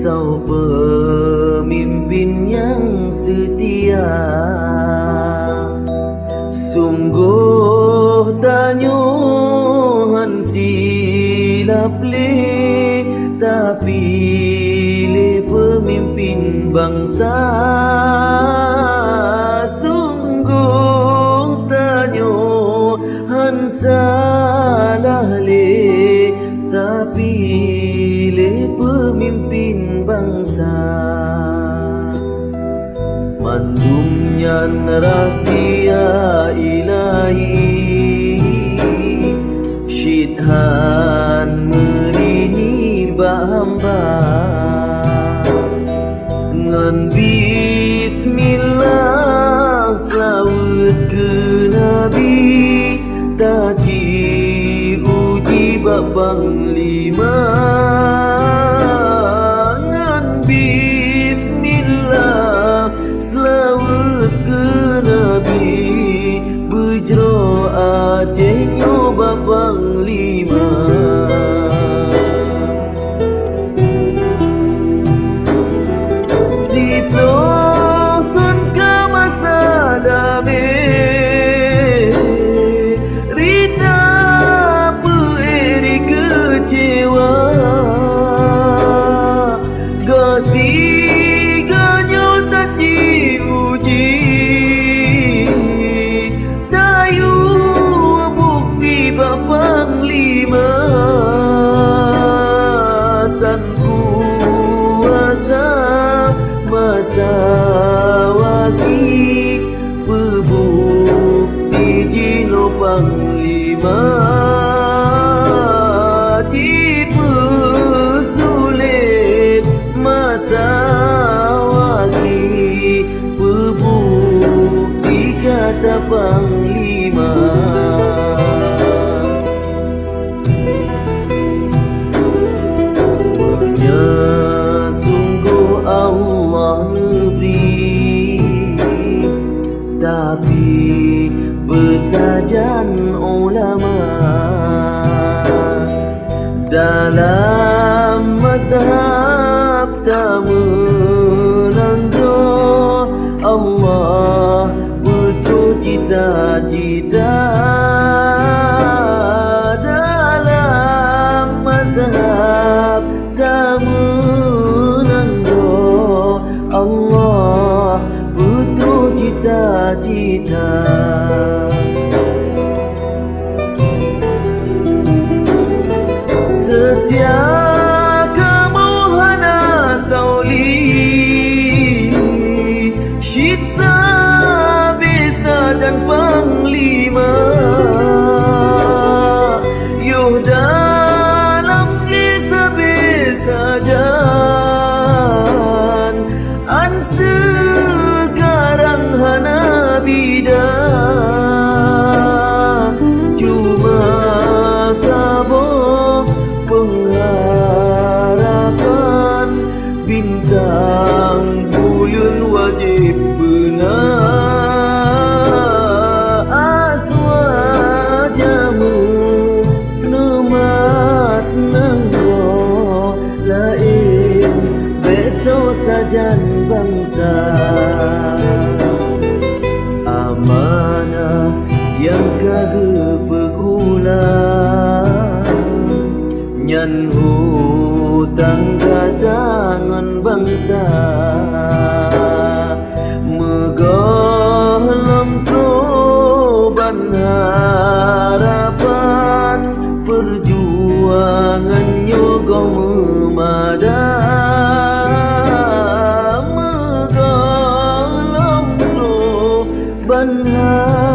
Sau pemimpin yang setia. Sungguh tanyohan silap le, tapi le pemimpin bangsa. Sungguh tanyohan salah le, tapi le pemimpin bangsa. Mandumnya rahasia ilahi, syidhan merini bahamba. Ngan bismillah selawat ke Nabi, taji uji bab panglima. Ngan bismillah selawat ke Nabi, bujro Aceh nyoba panglima. Siploh tun ke masa damai, rita peeri kecewa. Kasih ganyo taji uji, tayu bukti bab panglima. Tan kuasa masa waki, pebukti jino panglima. Tipe sulit masa waki, pebukti kata panglima. Sungguh Allah negeri, tapi bersajan ulama. Dalam mazhab tak menangguh, Allah betul cita-cita. Dalam mazhab tak menangguh, Allah betul cita-cita. Setia kamu hana sauli, syitsa bisa dan panglima. Yuh dalam lisa besajan, an sekarang hana bidan. Cuma sabok pengharapan, bintang buyun wajib benar. Aswajamu numat nanggo, lain beto sajan bangsa. Amanah yang kagak pegulang, nyan hutang gadangan bangsa. Megohlom troban harapan, perjuangan nyogo memada. Megohlom troban harapan,